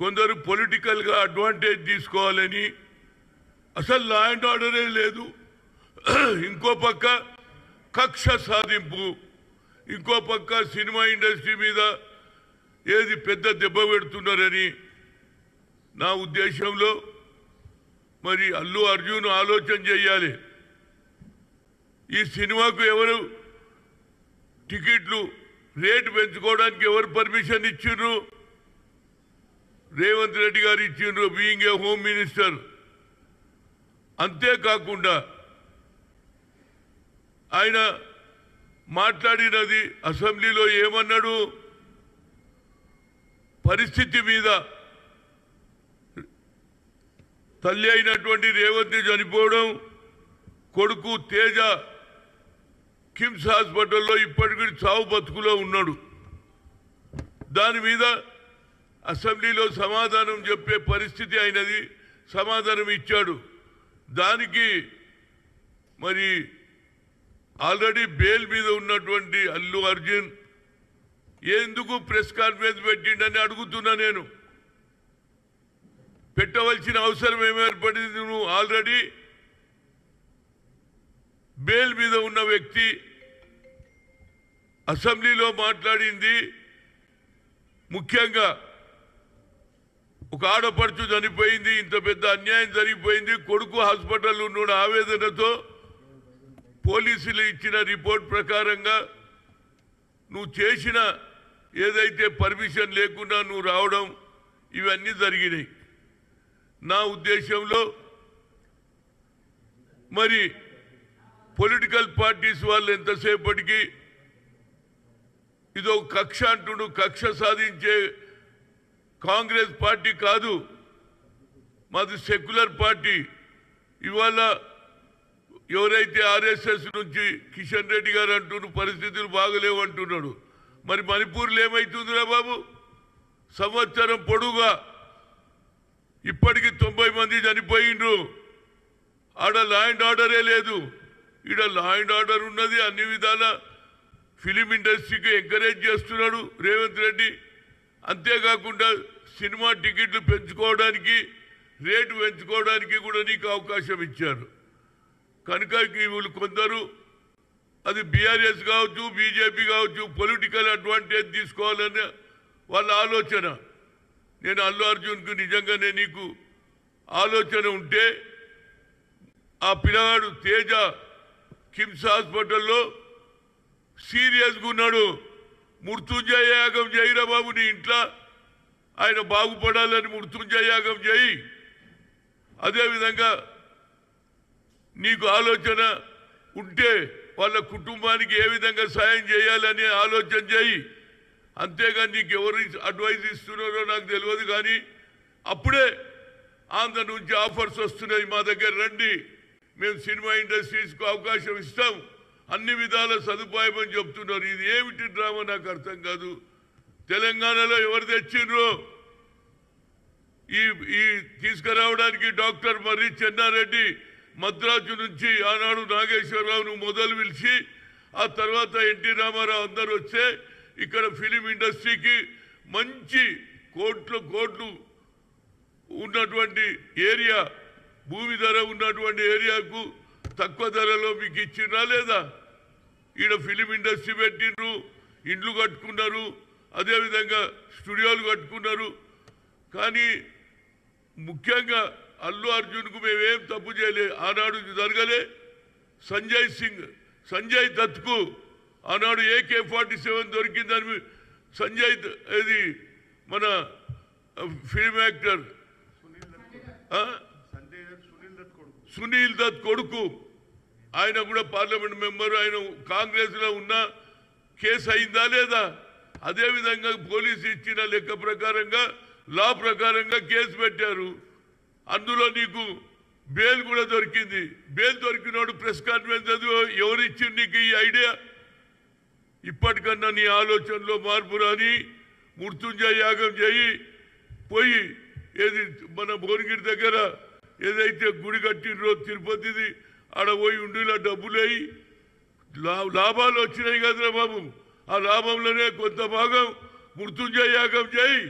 కొందరు పొలిటికల్గా అడ్వాంటేజ్ తీసుకోవాలని, అసలు లా అండ్ ఆర్డరే లేదు, ఇంకో పక్క కక్ష సాధింపు, ఇంకో పక్క సినిమా ఇండస్ట్రీ మీద ఏది పెద్ద దెబ్బ పెడుతున్నారని నా ఉద్దేశంలో మరి అల్లు అర్జున్ ఆలోచన చేయాలి. ఈ సినిమాకు ఎవరు టికెట్లు రేటు పెంచుకోవడానికి ఎవరు పర్మిషన్ ఇచ్చిండ్రు? రేవంత్ రెడ్డి గారు ఇచ్చిండ్రు, బీయింగ్ ఏ హోమ్ మినిస్టర్. అంతేకాకుండా ఆయన మాట్లాడినది అసెంబ్లీలో ఏమన్నాడు? పరిస్థితి మీద తల్లి అయినటువంటి రేవంత్ చనిపోవడం, కొడుకు తేజ కిమ్స్ హాస్పిటల్లో ఇప్పటికీ చావు బతుకులో ఉన్నాడు. దాని మీద అసెంబ్లీలో సమాధానం చెప్పే పరిస్థితి అయినది, సమాధానం ఇచ్చాడు. దానికి మరి ఆల్రెడీ బెయిల్ మీద ఉన్నటువంటి అల్లు అర్జున్ ఎందుకు ప్రెస్ కాన్ఫరెన్స్ పెట్టిండని అడుగుతున్నా. నేను పెట్టవలసిన అవసరం ఏమి ఏర్పడింది? నువ్వు ఆల్రెడీ బెయిల్ మీద ఉన్న వ్యక్తి అసెంబ్లీలో మాట్లాడింది ముఖ్యంగా ఒక ఆడపడుచు చనిపోయింది, ఇంత పెద్ద అన్యాయం జరిగిపోయింది, కొడుకు హాస్పిటల్ ఉన్నాడు ఆవేదనతో. పోలీసులు ఇచ్చిన రిపోర్ట్ ప్రకారంగా నువ్వు చేసిన ఏదైతే పర్మిషన్ లేకుండా నువ్వు రావడం, ఇవన్నీ జరిగినాయి. నా ఉద్దేశంలో మరి పొలిటికల్ పార్టీస్ వాళ్ళు ఎంతసేపటికి ఇదో కక్ష అంటుడు, కక్ష సాధించే కాంగ్రెస్ పార్టీ కాదు, మాది సెక్యులర్ పార్టీ. ఇవాళ ఎవరైతే ఆర్ఎస్ఎస్ నుంచి కిషన్ రెడ్డి గారు అంటున్నారు పరిస్థితులు బాగలేవు అంటున్నాడు. మరి మణిపూర్లో ఏమవుతుందిరా బాబు? సంవత్సరం పొడుగా ఇప్పటికి 90 మంది చనిపోయిండ్రు. ఆడ లా అండ్ ఆర్డరే లేదు. ఈడ లా అండ్ ఆర్డర్ ఉన్నది. అన్ని విధాల ఫిలిం ఇండస్ట్రీకి ఎంకరేజ్ చేస్తున్నాడు రేవంత్ రెడ్డి. అంతేకాకుండా సినిమా టికెట్లు పెంచుకోవడానికి, రేటు పెంచుకోవడానికి కూడా నీకు అవకాశం ఇచ్చారు. కనుక వీళ్ళు కొందరు, అది బీఆర్ఎస్ కావచ్చు, బీజేపీ కావచ్చు, పొలిటికల్ అడ్వాంటేజ్ తీసుకోవాలనే వాళ్ళ ఆలోచన. నేను అల్లు అర్జున్కు నిజంగానే నీకు ఆలోచన ఉంటే ఆ పిల్లగాడు తేజ కిమ్స్ హాస్పిటల్లో సీరియస్గా ఉన్నాడు. మృత్యుంజయ యాగం చేయిరా బాబు, నీ ఇంట్లో ఆయన బాగుపడాలని మృత్యుంజయ యాగం చేయి. అదేవిధంగా నీకు ఆలోచన ఉంటే వాళ్ళ కుటుంబానికి ఏ విధంగా సాయం చేయాలని ఆలోచన చేయి. అంతేగాని నీకు ఎవరు అడ్వైజ్ ఇస్తున్నారో నాకు తెలియదు. కానీ అప్పుడే ఆంధ్ర నుంచి ఆఫర్స్ వస్తున్నాయి, మా దగ్గర రండి, మేము సినిమా ఇండస్ట్రీస్కు అవకాశం ఇస్తాం, అన్ని విధాల సదుపాయం అని చెప్తున్నారు. ఇది ఏమిటి డ్రామా నాకు అర్థం కాదు. తెలంగాణలో ఎవరు తెచ్చిండ్రు ఈ తీసుకురావడానికి? డాక్టర్ మర్రి చెన్నారెడ్డి మద్రాసు నుంచి ఆనాడు నాగేశ్వరరావును మొదలు పిలిచి ఆ తర్వాత ఎన్టీ రామారావు అందరూ వస్తే ఇక్కడ ఫిలిం ఇండస్ట్రీకి మంచి కోట్లు ఉన్నటువంటి ఏరియా, భూమి ధర ఉన్నటువంటి ఏరియాకు తక్కువ ధరలో మీకు ఇచ్చినా లేదా? ఈడ ఫిలిం ఇండస్ట్రీ పెట్టిండ్రు, ఇండ్లు కట్టుకున్నారు, అదేవిధంగా స్టూడియోలు కట్టుకున్నారు. కానీ ముఖ్యంగా అల్లు అర్జున్కు మేమేం తప్పు చేయలేదు. ఆనాడు జరగలే. సంజయ్ దత్కు ఆనాడు AK-47 దొరికిందని సంజయ్, ఇది మన ఫిల్మ్ యాక్టర్ సునీల్ దత్ కొడుకు, ఆయన కూడా పార్లమెంట్ మెంబర్, ఆయన కాంగ్రెస్లో ఉన్న కేసు అయిందా లేదా? అదేవిధంగా పోలీసు ఇచ్చిన లెక్క ప్రకారంగా, లా ప్రకారంగా కేసు పెట్టారు. అందులో నీకు బెయిల్ కూడా దొరికింది. బెయిల్ దొరికినోడు ప్రెస్ కాన్ఫరెన్స్ ఎవరిచ్చింది నీకు ఈ ఐడియా? ఇప్పటికన్నా నీ ఆలోచనలో మార్పు రాని, మృత్యుంజయ యాగం చేయి. పోయి ఏది మన భువనగిరి దగ్గర ఏదైతే గుడి కట్టినరో తిరుపతిది, ఆడ పోయి ఉండిలా డబ్బులేయి, లాభాలు వచ్చినాయి కదరా బాబు. ఆ లాభంలోనే కొంత భాగం మృత్యుంజయ యాగం చేయి.